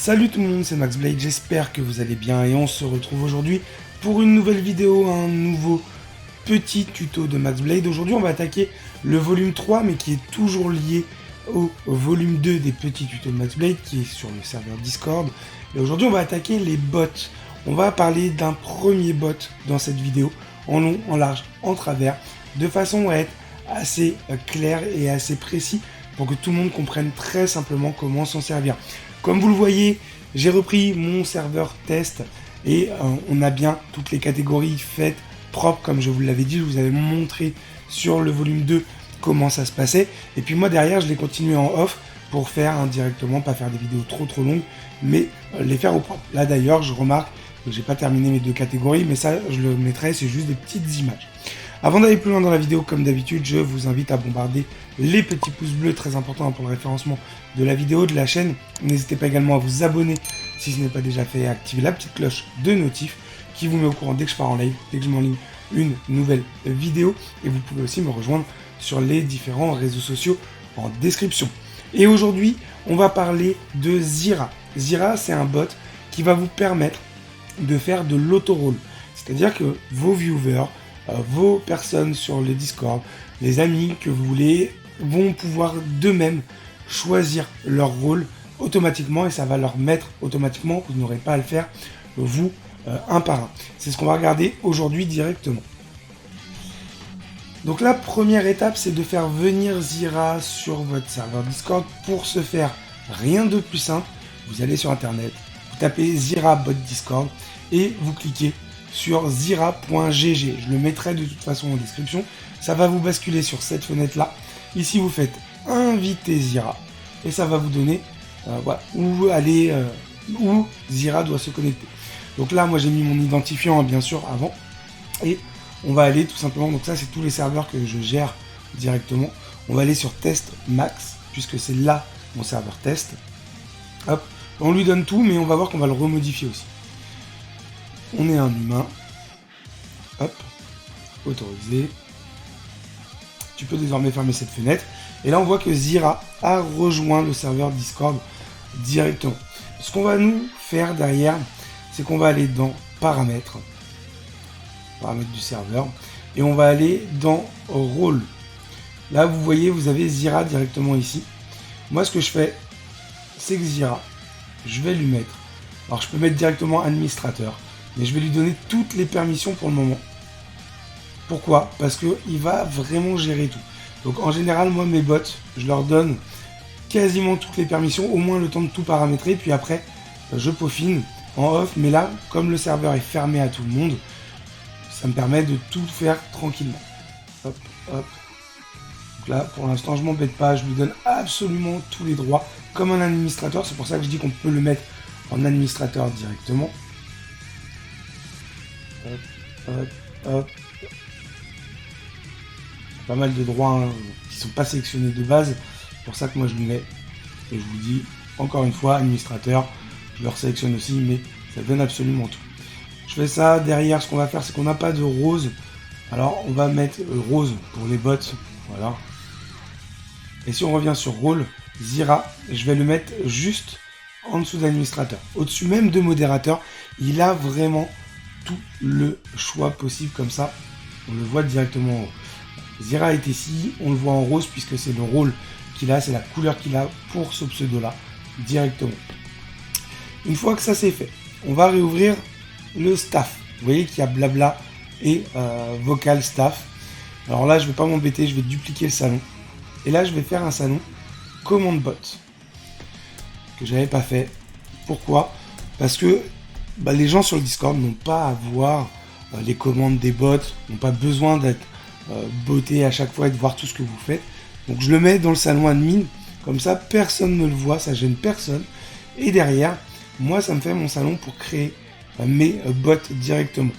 Salut tout le monde, c'est Max Blade, j'espère que vous allez bien et on se retrouve aujourd'hui pour une nouvelle vidéo, un nouveau petit tuto de Max Blade. Aujourd'hui on va attaquer le volume 3 mais qui est toujours lié au volume 2 des petits tutos de Max Blade qui est sur le serveur Discord. Et aujourd'hui on va attaquer les bots. On va parler d'un premier bot dans cette vidéo, en long, en large, en travers, de façon à être assez clair et assez précis pour que tout le monde comprenne très simplement comment s'en servir. Comme vous le voyez, j'ai repris mon serveur test et on a bien toutes les catégories faites propres comme je vous l'avais dit. Je vous avais montré sur le volume 2 comment ça se passait. Et puis moi derrière, je l'ai continué en off pour faire indirectement, pas faire des vidéos trop longues, mais les faire au propre. Là d'ailleurs, je remarque que j'ai pas terminé mes deux catégories, mais ça je le mettrai, c'est juste des petites images. Avant d'aller plus loin dans la vidéo, comme d'habitude, je vous invite à bombarder les petits pouces bleus, très important pour le référencement de la vidéo, de la chaîne. N'hésitez pas également à vous abonner si ce n'est pas déjà fait et à activer la petite cloche de notif qui vous met au courant dès que je pars en live, dès que je m'enligne une nouvelle vidéo. Et vous pouvez aussi me rejoindre sur les différents réseaux sociaux en description. Et aujourd'hui, on va parler de Zira. Zira, c'est un bot qui va vous permettre de faire de l'auto-roll. C'est-à-dire que vos viewers, vos personnes sur le Discord, les amis que vous voulez, vont pouvoir d'eux-mêmes choisir leur rôle automatiquement et ça va leur mettre automatiquement, vous n'aurez pas à le faire vous un par un. C'est ce qu'on va regarder aujourd'hui directement. Donc la première étape, c'est de faire venir Zira sur votre serveur Discord. Pour ce faire, rien de plus simple, vous allez sur internet, vous tapez Zira bot Discord et vous cliquez sur zira.gg. Je le mettrai de toute façon en description. Ça va vous basculer sur cette fenêtre là. Ici vous faites inviter Zira et ça va vous donner voilà, où Zira doit se connecter. Donc là moi j'ai mis mon identifiant bien sûr avant et on va aller tout simplement, donc ça c'est tous les serveurs que je gère directement. On va aller sur test max puisque c'est là mon serveur test. Hop, on lui donne tout mais on va voir qu'on va le remodifier aussi. On est un humain. Hop. Autorisé. Tu peux désormais fermer cette fenêtre. Et là, on voit que Zira a rejoint le serveur Discord directement. Ce qu'on va nous faire derrière, c'est qu'on va aller dans paramètres. Paramètres du serveur. Et on va aller dans rôle. Là, vous voyez, vous avez Zira directement ici. Moi, ce que je fais, c'est que Zira, je vais lui mettre. Alors, je peux mettre directement administrateur. Mais je vais lui donner toutes les permissions pour le moment. Pourquoi? Parce qu'il va vraiment gérer tout. Donc en général, moi mes bots, je leur donne quasiment toutes les permissions, au moins le temps de tout paramétrer, puis après je peaufine en off. Mais là, comme le serveur est fermé à tout le monde, ça me permet de tout faire tranquillement. Hop, hop. Donc là, pour l'instant, je m'embête pas, je lui donne absolument tous les droits, comme un administrateur. C'est pour ça que je dis qu'on peut le mettre en administrateur directement. Hop, hop, hop. Pas mal de droits hein, qui sont pas sélectionnés de base. C'est pour ça que moi je lui mets. Et je vous dis, encore une fois, administrateur, je leur sélectionne aussi, mais ça donne absolument tout. Je fais ça, derrière ce qu'on va faire, c'est qu'on n'a pas de rose. Alors on va mettre rose pour les bots. Voilà. Et si on revient sur rôle, Zira, je vais le mettre juste en dessous d'administrateur. Au-dessus même de modérateur, il a vraiment tout le choix possible comme ça. On le voit directement en haut. Zira est ici, on le voit en rose puisque c'est le rôle qu'il a, c'est la couleur qu'il a pour ce pseudo là, directement. Une fois que ça c'est fait, on va réouvrir le staff. Vous voyez qu'il y a blabla et vocal staff. Alors là je vais pas m'embêter, je vais dupliquer le salon. Et là je vais faire un salon commande bot que j'avais pas fait. Pourquoi? Parce que les gens sur le Discord n'ont pas à voir les commandes des bots, n'ont pas besoin d'être botter à chaque fois et de voir tout ce que vous faites. Donc je le mets dans le salon admin, comme ça personne ne le voit, ça gêne personne. Et derrière, moi ça me fait mon salon pour créer mes bots directement.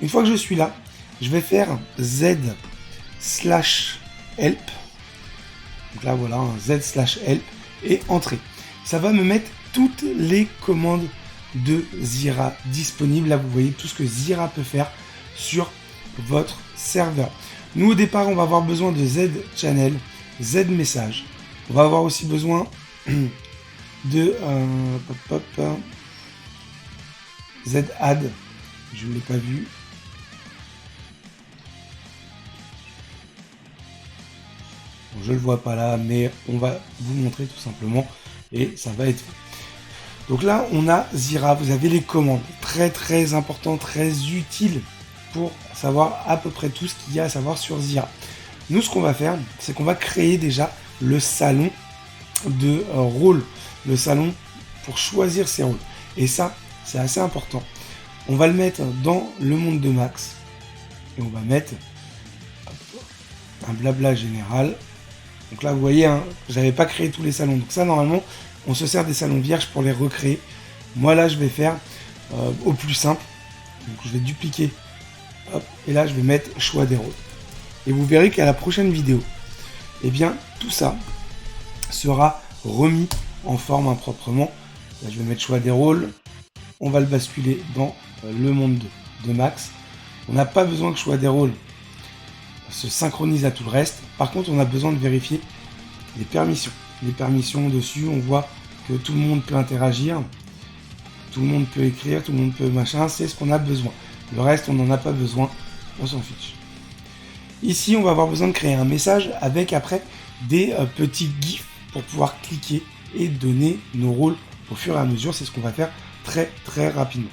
Une fois que je suis là, je vais faire Z/help. Donc là voilà, un Z/help et entrée. Ça va me mettre toutes les commandes de Zira disponibles. Là vous voyez tout ce que Zira peut faire sur votre serveur. Nous au départ on va avoir besoin de Z channel, Z message. On va avoir aussi besoin de Z-Add. Je ne l'ai pas vu. Bon, je ne le vois pas là, mais on va vous montrer tout simplement et ça va être fait. Donc là, on a Zira, vous avez les commandes. Très très important, très utile pour savoir à peu près tout ce qu'il y a à savoir sur Zira. Nous, ce qu'on va faire, c'est qu'on va créer déjà le salon de rôle, le salon pour choisir ses rôles. Et ça, c'est assez important. On va le mettre dans le monde de Max et on va mettre un blabla général. Donc là, vous voyez, hein, j'avais pas créé tous les salons. Donc ça, normalement, on se sert des salons vierges pour les recréer. Moi, là, je vais faire au plus simple. Donc je vais dupliquer. Hop, et là, je vais mettre choix des rôles. Et vous verrez qu'à la prochaine vidéo, eh bien, tout ça sera remis en forme improprement. Là, je vais mettre choix des rôles. On va le basculer dans le monde de Max. On n'a pas besoin que choix des rôles se synchronise à tout le reste. Par contre, on a besoin de vérifier les permissions. Les permissions dessus, on voit que tout le monde peut interagir, tout le monde peut écrire, tout le monde peut machin, c'est ce qu'on a besoin. Le reste, on n'en a pas besoin, on s'en fiche. Ici, on va avoir besoin de créer un message avec après des petits gifs pour pouvoir cliquer et donner nos rôles au fur et à mesure. C'est ce qu'on va faire très très rapidement.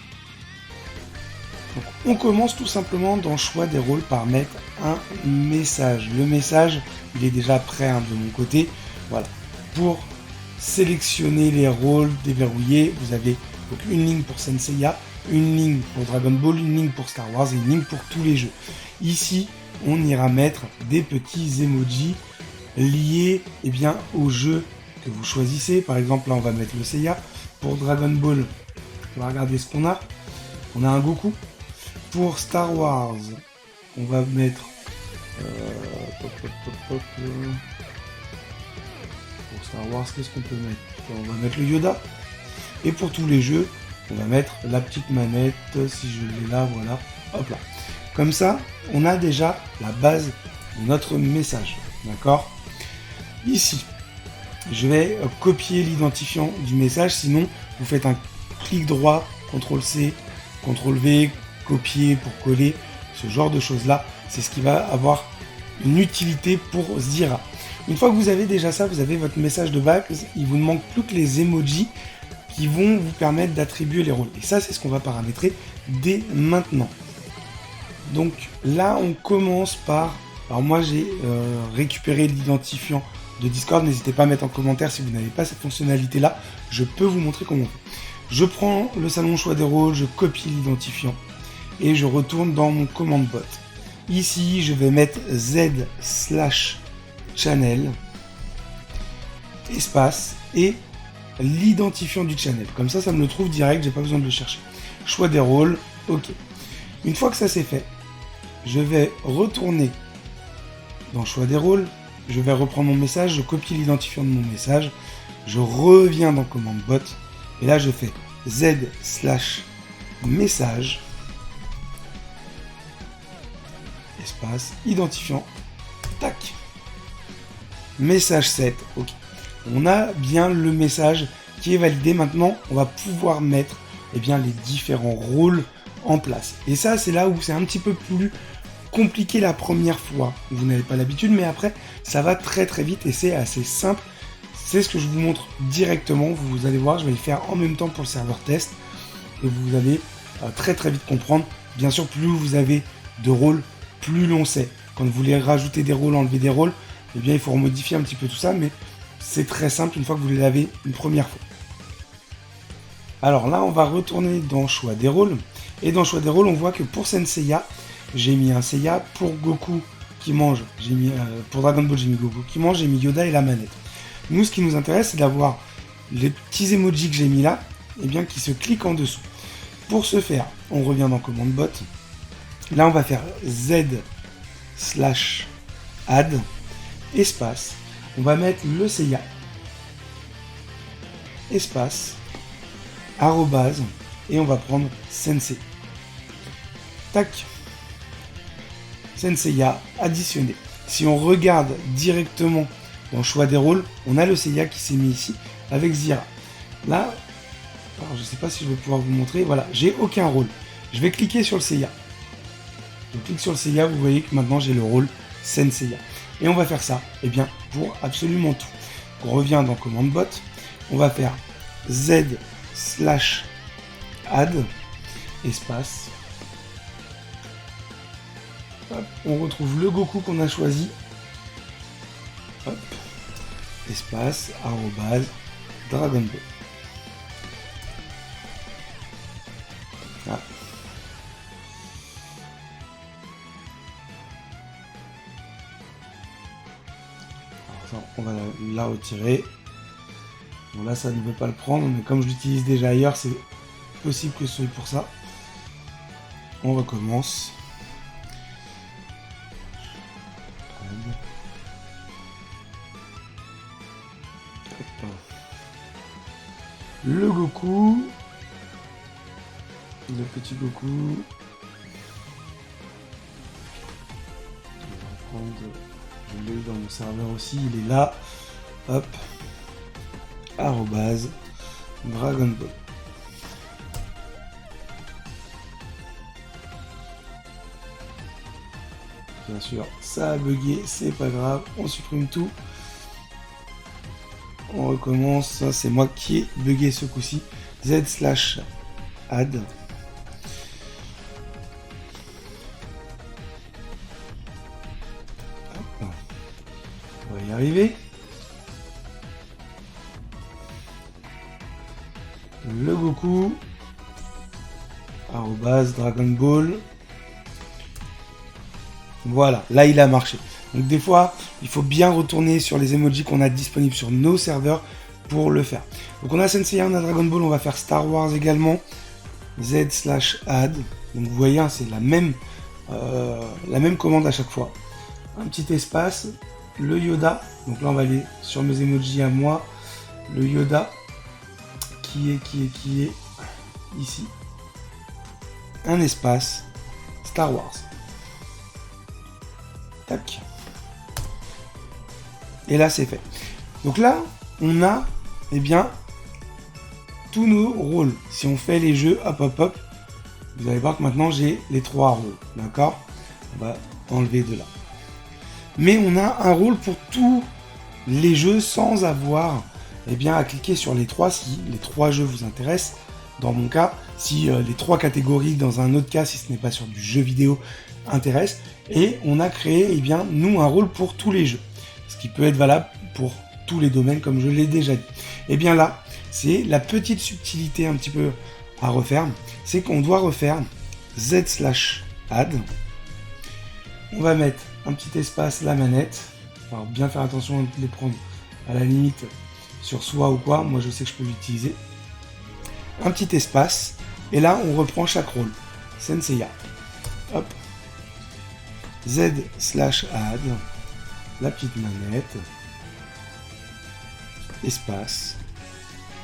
Donc, on commence tout simplement dans le choix des rôles par mettre un message. Le message, il est déjà prêt hein, de mon côté. Voilà. Pour sélectionner les rôles déverrouillés, vous avez donc une ligne pour Senseiya, une ligne pour Dragon Ball, une ligne pour Star Wars et une ligne pour tous les jeux. Ici, on ira mettre des petits emojis liés eh bien, au jeu que vous choisissez. Par exemple, là, on va mettre le Seiya. Pour Dragon Ball, on va regarder ce qu'on a. On a un Goku. Pour Star Wars, on va mettre... Pour Star Wars, qu'est-ce qu'on peut mettre? On va mettre le Yoda. Et pour tous les jeux, on va mettre la petite manette, si je l'ai là, voilà. Hop là. Comme ça, on a déjà la base de notre message. D'accord? Ici, je vais copier l'identifiant du message. Sinon, vous faites un clic droit, CTRL-C, CTRL-V, copier pour coller, ce genre de choses-là. C'est ce qui va avoir une utilité pour Zira. Une fois que vous avez déjà ça, vous avez votre message de base. Il vous ne manque plus que les emojis qui vont vous permettre d'attribuer les rôles. Et ça, c'est ce qu'on va paramétrer dès maintenant. Donc là, on commence par... Alors moi, j'ai récupéré l'identifiant de Discord. N'hésitez pas à mettre en commentaire si vous n'avez pas cette fonctionnalité-là. Je peux vous montrer comment on fait. Je prends le salon choix des rôles, je copie l'identifiant et je retourne dans mon command bot. Ici, je vais mettre Z/channel, espace et l'identifiant du channel. Comme ça, ça me le trouve direct, j'ai pas besoin de le chercher. Choix des rôles, ok. Une fois que ça c'est fait, je vais retourner dans choix des rôles, je vais reprendre mon message, je copie l'identifiant de mon message, je reviens dans command bot et là je fais Z/message espace identifiant, tac, message 7, ok. On a bien le message qui est validé. Maintenant, on va pouvoir mettre eh bien, les différents rôles en place. Et ça, c'est là où c'est un petit peu plus compliqué la première fois. Vous n'avez pas l'habitude, mais après, ça va très très vite et c'est assez simple. C'est ce que je vous montre directement. Vous allez voir, je vais le faire en même temps pour le serveur test. Et vous allez très très vite comprendre. Bien sûr, plus vous avez de rôles, plus long c'est. Quand vous voulez rajouter des rôles, enlever des rôles, eh bien, il faut remodifier un petit peu tout ça, mais c'est très simple une fois que vous l'avez une première fois. Alors là, on va retourner dans choix des rôles. Et dans choix des rôles, on voit que pour Senseiya, j'ai mis un Seiya. Pour Goku qui mange, j'ai mis pour Dragon Ball, j'ai mis Goku qui mange, j'ai mis Yoda et la manette. Nous, ce qui nous intéresse, c'est d'avoir les petits emojis que j'ai mis là, et bien qui se cliquent en dessous. Pour ce faire, on revient dans command bot. Là, on va faire Z/add espace. On va mettre le Seiya espace arrobase et on va prendre Sensei. Tac. Senseiya additionné. Si on regarde directement dans le choix des rôles, on a le Seiya qui s'est mis ici avec Zira. Là, alors je sais pas si je vais pouvoir vous montrer, voilà, j'ai aucun rôle. Je vais cliquer sur le Seiya. Je clique sur le Seiya, vous voyez que maintenant j'ai le rôle Senseiya. Et on va faire ça, eh bien, pour absolument tout. On revient dans commande bot, on va faire Z/add espace. Hop, on retrouve le Goku qu'on a choisi. Hop, espace, arrobase, Dragon Ball. Ah. Alors, on va la retirer. Bon là ça ne veut pas le prendre, mais comme je l'utilise déjà ailleurs, c'est possible que ce soit pour ça. On recommence. Le Goku. Le petit Goku. Je vais reprendre. Je l'ai eu dans mon serveur aussi, il est là. Hop. Arrobase Dragon Ball. Bien sûr, ça a bugué, c'est pas grave, on supprime tout. On recommence, ça c'est moi qui ai bugué ce coup-ci. Z/add. Hop. On va y arriver. Le Goku. Arrobase Dragon Ball. Voilà, là il a marché. Donc des fois, il faut bien retourner sur les emojis qu'on a disponibles sur nos serveurs pour le faire. Donc on a Senseiya, on a Dragon Ball, on va faire Star Wars également. Z/add. Donc vous voyez, hein, c'est la même commande à chaque fois. Un petit espace, le Yoda. Donc là on va aller sur mes emojis à moi. Le Yoda qui est ici. Un espace, Star Wars. Tac. Et là c'est fait. Donc là on a tous nos rôles. Si on fait les jeux, hop, vous allez voir que maintenant j'ai les 3 rôles. D'accord? On va enlever de là. Mais on a un rôle pour tous les jeux sans avoir à cliquer sur les 3 si les 3 jeux vous intéressent. Dans mon cas, si les 3 catégories, dans un autre cas, si ce n'est pas sur du jeu vidéo, intéressent. Et on a créé, nous, un rôle pour tous les jeux. Ce qui peut être valable pour tous les domaines, comme je l'ai déjà dit. Et bien là, c'est la petite subtilité un petit peu à refaire. C'est qu'on doit refaire Z/add. On va mettre un petit espace, la manette. Alors bien faire attention de les prendre à la limite sur soi ou quoi. Moi, je sais que je peux l'utiliser. Un petit espace. Et là, on reprend chaque rôle. Senseiya. Hop. Z/add. La petite manette. Espace.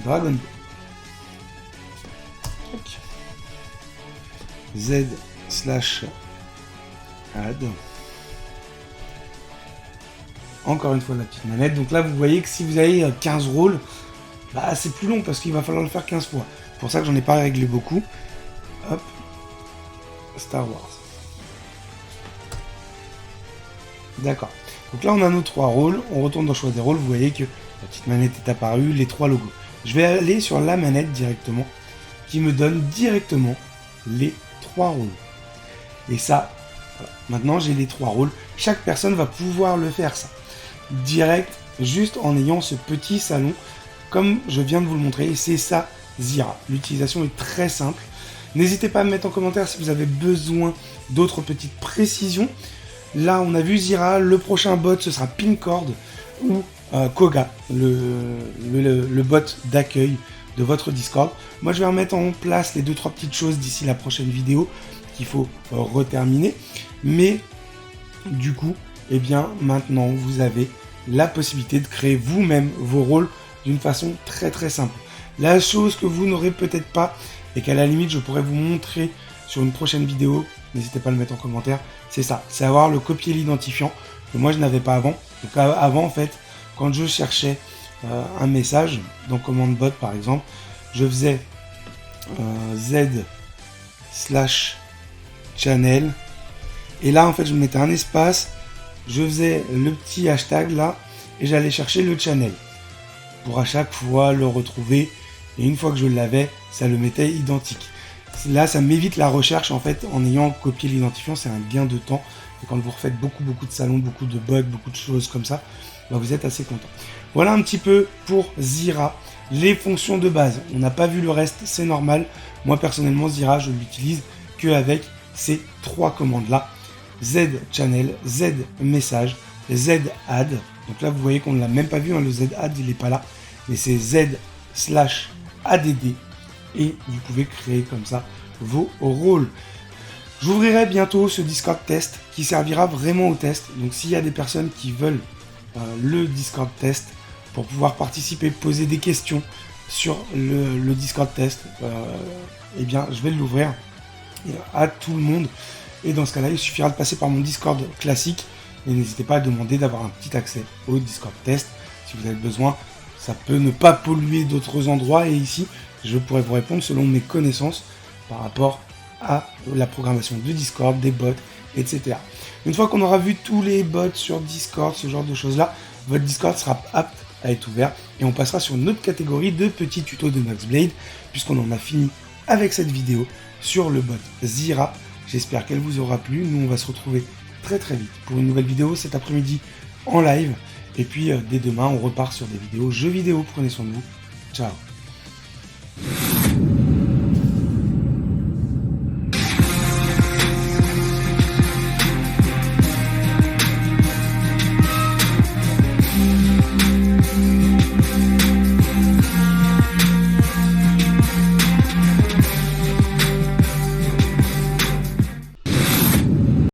Dragon Ball. Z/add. Encore une fois la petite manette. Donc là vous voyez que si vous avez 15 rôles, bah c'est plus long parce qu'il va falloir le faire 15 fois. C'est pour ça que j'en ai pas réglé beaucoup. Hop. Star Wars. D'accord. Donc là on a nos 3 rôles. On retourne dans le choix des rôles. Vous voyez que la petite manette est apparue, les 3 logos. Je vais aller sur la manette directement, qui me donne directement les 3 rôles. Et ça, voilà. Maintenant j'ai les 3 rôles. Chaque personne va pouvoir le faire ça. Direct, juste en ayant ce petit salon, comme je viens de vous le montrer. Et c'est ça, Zira. L'utilisation est très simple. N'hésitez pas à me mettre en commentaire si vous avez besoin d'autres petites précisions. Là, on a vu Zira. Le prochain bot, ce sera Pincord ou Koga, le bot d'accueil de votre Discord. Moi, je vais remettre en place les 2-3 petites choses d'ici la prochaine vidéo qu'il faut reterminer. Mais du coup, maintenant, vous avez la possibilité de créer vous-même vos rôles d'une façon très très simple. La chose que vous n'aurez peut-être pas et qu'à la limite, je pourrais vous montrer sur une prochaine vidéo, n'hésitez pas à le mettre en commentaire, c'est ça, c'est avoir le copier l'identifiant que moi je n'avais pas avant. Donc avant en fait, quand je cherchais un message dans commande bot par exemple, je faisais z/channel et là en fait je mettais un espace, je faisais le petit hashtag là et j'allais chercher le channel pour à chaque fois le retrouver, et une fois que je l'avais, ça le mettait identique. Là, ça m'évite la recherche en fait en ayant copié l'identifiant, c'est un gain de temps. Et quand vous refaites beaucoup de salons, beaucoup de bugs, beaucoup de choses comme ça, bah vous êtes assez content. Voilà un petit peu pour Zira, les fonctions de base. On n'a pas vu le reste, c'est normal. Moi personnellement, Zira, je l'utilise qu'avec ces trois commandes là. Z channel, Z message, Z add. Donc là, vous voyez qu'on ne l'a même pas vu, hein, le Z add, il n'est pas là. Mais c'est Z/add. Et vous pouvez créer comme ça vos rôles. J'ouvrirai bientôt ce Discord test qui servira vraiment au test. Donc s'il y a des personnes qui veulent le Discord test pour pouvoir participer, poser des questions sur le Discord test, eh bien je vais l'ouvrir à tout le monde. Et dans ce cas-là, il suffira de passer par mon Discord classique. Et n'hésitez pas à demander d'avoir un petit accès au Discord test si vous avez besoin. Ça peut ne pas polluer d'autres endroits, et ici, je pourrais vous répondre selon mes connaissances par rapport à la programmation de Discord, des bots, etc. Une fois qu'on aura vu tous les bots sur Discord, ce genre de choses-là, votre Discord sera apte à être ouvert et on passera sur une autre catégorie de petits tutos de Noxblade, puisqu'on en a fini avec cette vidéo sur le bot Zira. J'espère qu'elle vous aura plu. Nous, on va se retrouver très vite pour une nouvelle vidéo cet après-midi en live. Et puis, dès demain, on repart sur des vidéos jeux vidéo. Prenez soin de vous. Ciao.